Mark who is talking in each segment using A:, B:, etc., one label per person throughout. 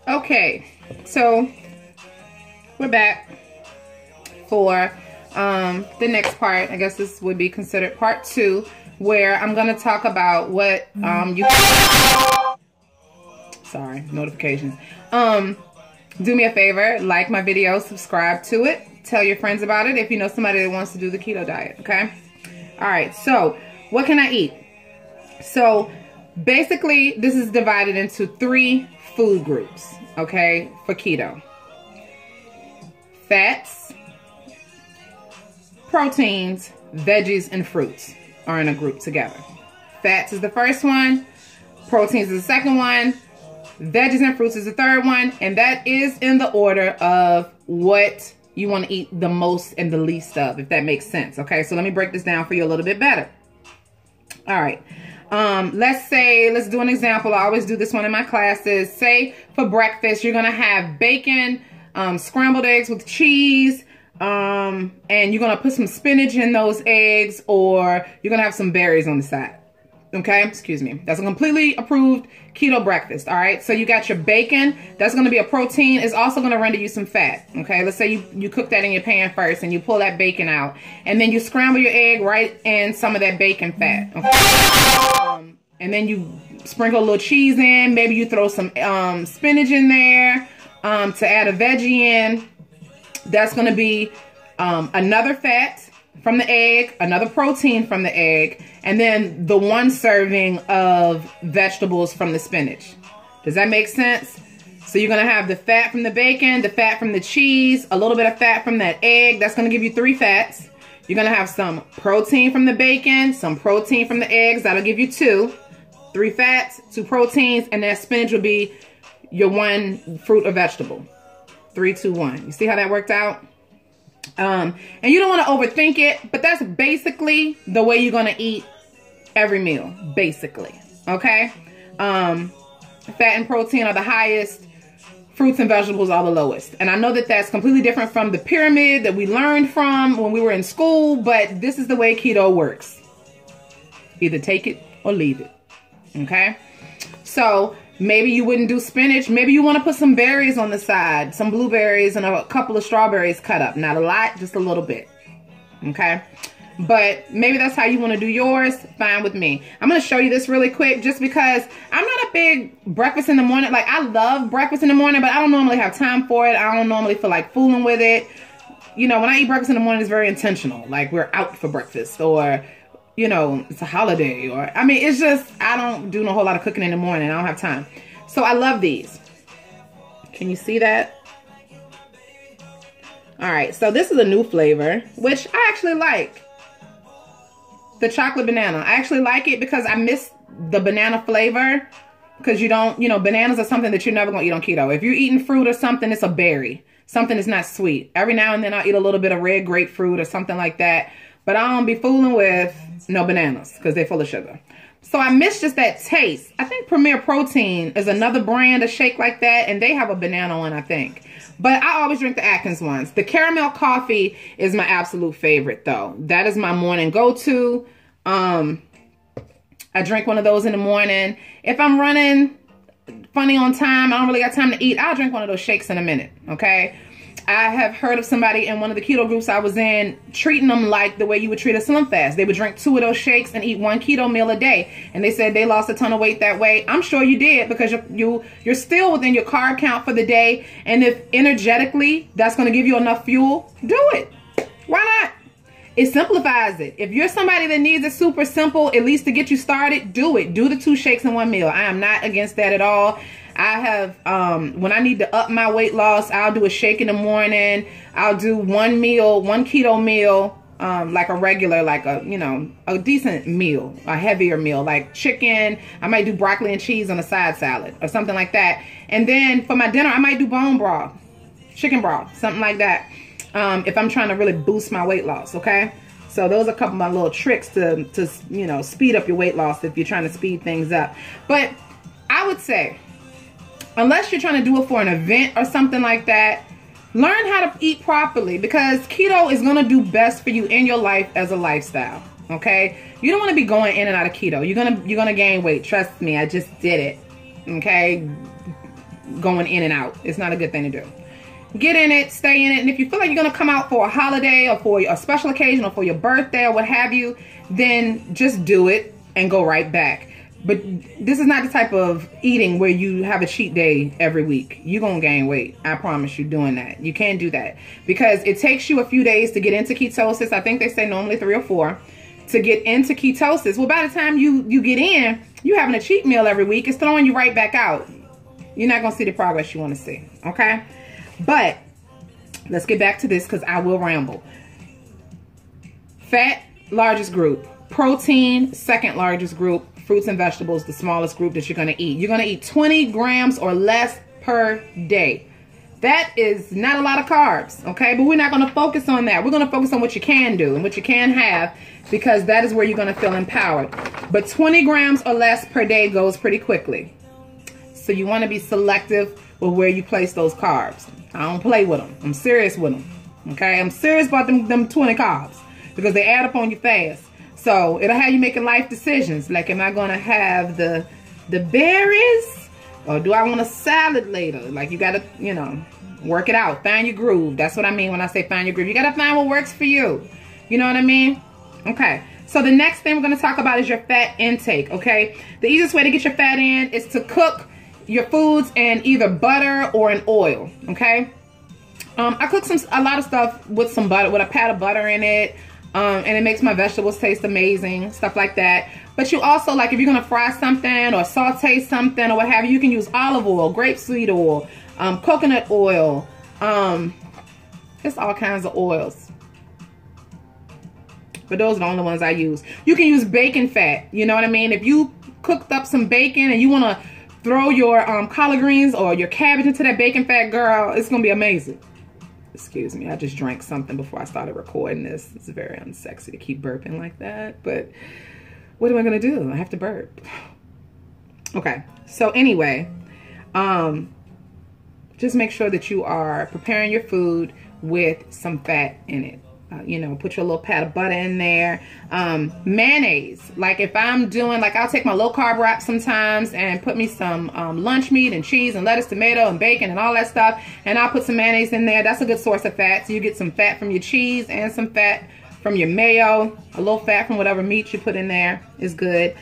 A: Okay, so we're back for the next part. I guess this would be considered part 2, where I'm going to talk about what you... Sorry, notifications. Do me a favor, like my video, subscribe to it, tell your friends about it if you know somebody that wants to do the keto diet, okay? All right, so what can I eat? So basically, this is divided into 3 food groups, okay, for keto. Fats, proteins, veggies, and fruits are in a group together. Fats is the first one, proteins is the second one, veggies and fruits is the third one, and that is in the order of what you want to eat the most and the least of, if that makes sense. Okay, so let me break this down for you a little bit better. All right, let's do an example. I always do this one in my classes. Say for breakfast, you're gonna have bacon, scrambled eggs with cheese, and you're gonna put some spinach in those eggs, or you're gonna have some berries on the side. Okay, excuse me. That's a completely approved keto breakfast. All right, so you got your bacon. That's going to be a protein. It's also going to render you some fat. Okay, let's say you cook that in your pan first and you pull that bacon out, and then you scramble your egg right in some of that bacon fat. Okay? And then you sprinkle a little cheese in. Maybe you throw some spinach in there to add a veggie in. That's going to be another fat from the egg, another protein from the egg, and then the 1 serving of vegetables from the spinach. Does that make sense? So you're going to have the fat from the bacon, the fat from the cheese, a little bit of fat from that egg. That's going to give you 3 fats. You're going to have some protein from the bacon, some protein from the eggs. That'll give you 2. 3 fats, 2 proteins, and that spinach will be your 1 fruit or vegetable. 3, 2, 1. You see how that worked out? And you don't want to overthink it, but that's basically the way you're going to eat every meal, basically. Okay? Fat and protein are the highest, fruits and vegetables are the lowest. And I know that that's completely different from the pyramid that we learned from when we were in school, but this is the way keto works. Either take it or leave it. Okay? So maybe you wouldn't do spinach. Maybe you want to put some berries on the side, some blueberries and a couple of strawberries cut up. Not a lot, just a little bit. Okay? But maybe that's how you want to do yours. Fine with me. I'm going to show you this really quick just because I'm not a big breakfast in the morning. Like, I love breakfast in the morning, but I don't normally have time for it. I don't normally feel like fooling with it. You know, when I eat breakfast in the morning, it's very intentional. Like, we're out for breakfast, or, you know, it's a holiday, or, I mean, it's just, I don't do a whole lot of cooking in the morning. I don't have time. So I love these. Can you see that? All right, so this is a new flavor, which I actually like. The chocolate banana. I actually like it because I miss the banana flavor, because you don't, you know, bananas are something that you're never going to eat on keto. If you're eating fruit or something, it's a berry. Something that's not sweet. Every now and then I'll eat a little bit of red grapefruit or something like that. But I don't be fooling with no bananas because they're full of sugar. So I miss just that taste. I think Premier Protein is another brand of shake like that, and they have a banana one, I think. But I always drink the Atkins ones. The caramel coffee is my absolute favorite, though. That is my morning go-to. I drink one of those in the morning. If I'm running funny on time, I don't really got time to eat, I'll drink one of those shakes in a minute, okay? I have heard of somebody in one of the keto groups I was in treating them like the way you would treat a Slim Fast. They would drink 2 of those shakes and eat 1 keto meal a day. And they said they lost a ton of weight that way. I'm sure you did, because you're still within your carb count for the day. And if energetically that's going to give you enough fuel, do it. Why not? It simplifies it. If you're somebody that needs it super simple, at least to get you started, do it. Do the 2 shakes in 1 meal. I am not against that at all. I have, when I need to up my weight loss, I'll do a shake in the morning. I'll do 1 meal, 1 keto meal, like a regular, like a, you know, a decent meal, a heavier meal, like chicken. I might do broccoli and cheese on a side salad or something like that. And then for my dinner, I might do bone broth, chicken broth, something like that. If I'm trying to really boost my weight loss, okay? So those are a couple of my little tricks to you know, speed up your weight loss if you're trying to speed things up. But I would say, unless you're trying to do it for an event or something like that, learn how to eat properly, because keto is going to do best for you in your life as a lifestyle, okay? You don't want to be going in and out of keto. You're gonna gain weight. Trust me, I just did it, okay? going in and out. It's not a good thing to do. Get in it, stay in it, and if you feel like you're going to come out for a holiday or for a special occasion or for your birthday or what have you, then just do it and go right back. But this is not the type of eating where you have a cheat day every week. You're going to gain weight. I promise you doing that. You can't do that because it takes you a few days to get into ketosis. I think they say normally 3 or 4 to get into ketosis. Well, by the time you get in, you having a cheat meal every week. It's throwing you right back out. You're not going to see the progress you want to see. Okay? But let's get back to this because I will ramble. Fat, largest group. Protein, second largest group. Fruits and vegetables, the smallest group that you're going to eat. You're going to eat 20 grams or less per day. That is not a lot of carbs, okay? But we're not going to focus on that. We're going to focus on what you can do and what you can have because that is where you're going to feel empowered. But 20 grams or less per day goes pretty quickly. So you want to be selective with where you place those carbs. I don't play with them. I'm serious with them, okay? I'm serious about them 20 carbs because they add up on you fast. So it'll have you making life decisions. Like, am I going to have the berries or do I want a salad later? Like, you got to, you know, work it out. Find your groove. That's what I mean when I say find your groove. You got to find what works for you. You know what I mean? Okay. So the next thing we're going to talk about is your fat intake, okay? The easiest way to get your fat in is to cook your foods in either butter or in oil, okay? I cook a lot of stuff with some butter, with a pat of butter in it. And it makes my vegetables taste amazing, stuff like that. But you also, like, if you're going to fry something or saute something or what have you, you can use olive oil, grapeseed oil, coconut oil. It's all kinds of oils. But those are the only ones I use. You can use bacon fat, you know what I mean? If you cooked up some bacon and you want to throw your collard greens or your cabbage into that bacon fat, girl, it's going to be amazing. Excuse me, I just drank something before I started recording this. It's very unsexy to keep burping like that, but what am I gonna do? I have to burp. Okay, so anyway, just make sure that you are preparing your food with some fat in it. You know, put your little pat of butter in there. Mayonnaise, like if I'm doing, like I'll take my low carb wrap sometimes and put me some lunch meat and cheese and lettuce, tomato and bacon and all that stuff. And I'll put some mayonnaise in there. That's a good source of fat. So you get some fat from your cheese and some fat from your mayo. A little fat from whatever meat you put in there is good.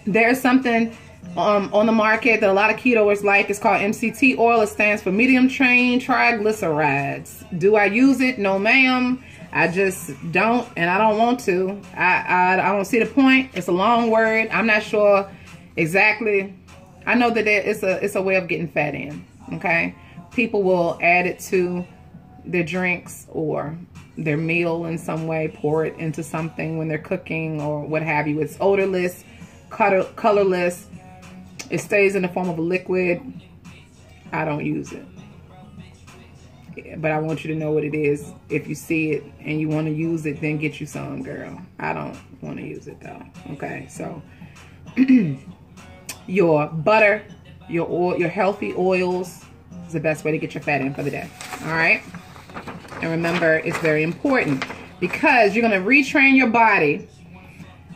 A: There's something on the market that a lot of ketoers like. It's called MCT oil. It stands for medium chain triglycerides. Do I use it? No, ma'am. I just don't, and I don't want to. I don't see the point. It's a long word. I'm not sure exactly. I know that it's a way of getting fat in. Okay, people will add it to their drinks or their meal in some way. Pour it into something when they're cooking or what have you. It's odorless, colorless. It stays in the form of a liquid. I don't use it. But I want you to know what it is. If you see it and you want to use it, then get you some, girl. I don't want to use it, though. Okay, so your butter, your oil, your healthy oils is the best way to get your fat in for the day. All right? And remember, it's very important because you're going to retrain your body.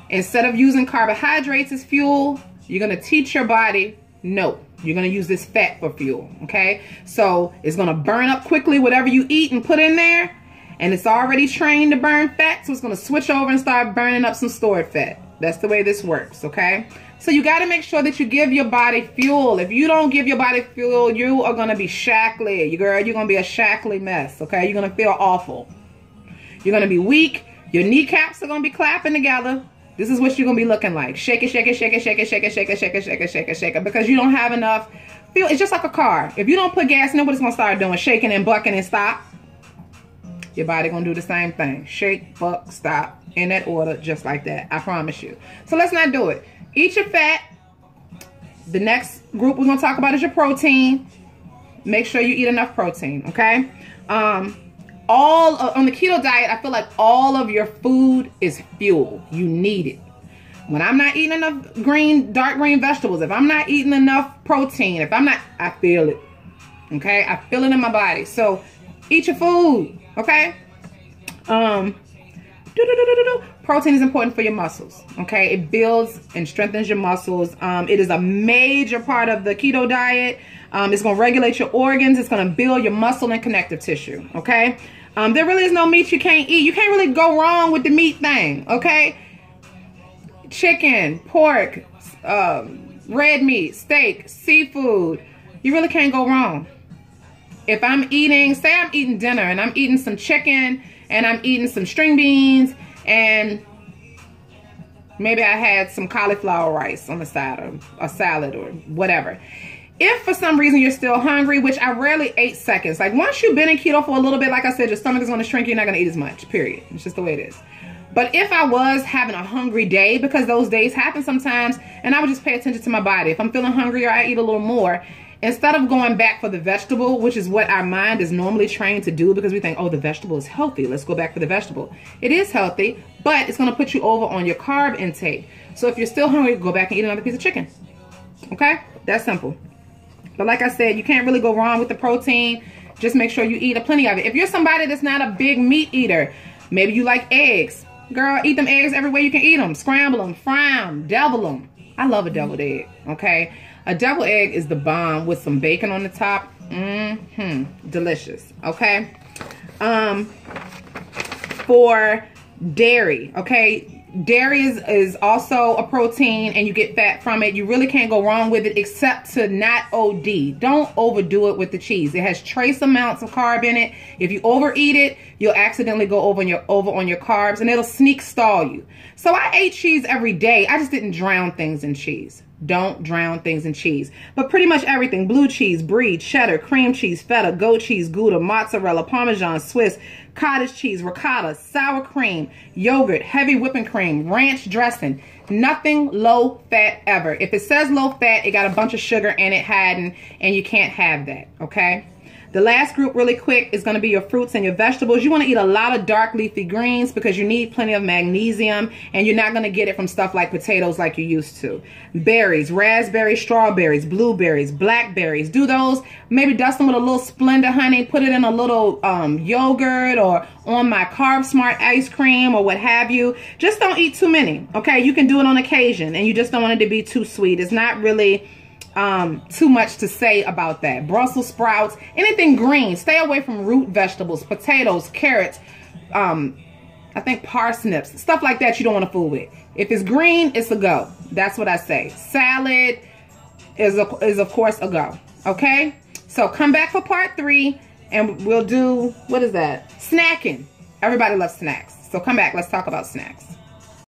A: Instead of using carbohydrates as fuel, you're going to teach your body, no, you're going to use this fat for fuel, okay? So it's going to burn up quickly whatever you eat and put in there, and it's already trained to burn fat, so it's going to switch over and start burning up some stored fat. That's the way this works, okay? So you got to make sure that you give your body fuel. If you don't give your body fuel, you are going to be shackly. Girl, you're going to be a shackly mess, okay? You're going to feel awful. You're going to be weak. Your kneecaps are going to be clapping together. This is what you're going to be looking like. Shake it, shake it, shake it, shake it, shake it, shake it, shake it, shake it, shake it, shake it. Because you don't have enough fuel. It's just like a car. If you don't put gas, nobody's going to start doing shaking and bucking and stop. Your body going to do the same thing. Shake, buck, stop. In that order, just like that. I promise you. So let's not do it. Eat your fat. The next group we're going to talk about is your protein. Make sure you eat enough protein, okay? On the keto diet, I feel like all of your food is fuel. You need it. When I'm not eating enough dark green vegetables, if I'm not eating enough protein, I feel it. Okay? I feel it in my body. So eat your food. Okay? protein is important for your muscles, okay? It builds and strengthens your muscles. It is a major part of the keto diet. It's going to regulate your organs. It's going to build your muscle and connective tissue, okay? There really is no meat you can't eat. You can't really go wrong with the meat thing, okay? Chicken, pork, red meat, steak, seafood. You really can't go wrong. If I'm eating, say I'm eating dinner and I'm eating some chicken and I'm eating some string beans and maybe I had some cauliflower rice on the side or a salad or whatever. If for some reason you're still hungry, which I rarely 8 seconds. Like once you've been in keto for a little bit, like I said, your stomach is going to shrink. You're not going to eat as much, period. It's just the way it is. But if I was having a hungry day, because those days happen sometimes, and I would just pay attention to my body. If I'm feeling hungry or I eat a little more, instead of going back for the vegetable, which is what our mind is normally trained to do because we think, oh, the vegetable is healthy. Let's go back for the vegetable. It is healthy, but it's going to put you over on your carb intake. So if you're still hungry, go back and eat another piece of chicken. Okay? That's simple. But like I said, you can't really go wrong with the protein. Just make sure you eat a plenty of it. If you're somebody that's not a big meat eater, maybe you like eggs. Girl, eat them eggs every way you can eat them. Scramble them, fry them, devil them. I love a deviled egg, okay? A deviled egg is the bomb with some bacon on the top. Delicious, okay? For dairy, okay? Dairy is also a protein and you get fat from it. You really can't go wrong with it except to not OD. Don't overdo it with the cheese. It has trace amounts of carb in it. If you overeat it, you'll accidentally go over on your carbs and it'll sneak stall you. So I ate cheese every day. I just didn't drown things in cheese. Don't drown things in cheese. But pretty much everything, blue cheese, brie, cheddar, cream cheese, feta, goat cheese, Gouda, mozzarella, Parmesan, Swiss, cottage cheese, ricotta, sour cream, yogurt, heavy whipping cream, ranch dressing. Nothing low fat ever. If it says low fat, it got a bunch of sugar in it hiding, and you can't have that, okay? The last group really quick is going to be your fruits and your vegetables. You want to eat a lot of dark leafy greens because you need plenty of magnesium and you're not going to get it from stuff like potatoes like you used to. Berries, raspberries, strawberries, blueberries, blackberries. Do those. Maybe dust them with a little Splenda honey. Put it in a little yogurt or on my Carb Smart ice cream or what have you. Just don't eat too many, okay? You can do it on occasion and you just don't want it to be too sweet. It's not really too much to say about that. Brussels sprouts, anything green. Stay away from root vegetables, potatoes, carrots, I think parsnips, stuff like that you don't want to fool with. If it's green, it's a go. That's what I say. Salad is of course a go. Okay? So come back for part 3 and we'll do, what is that? Snacking. Everybody loves snacks. So come back. Let's talk about snacks.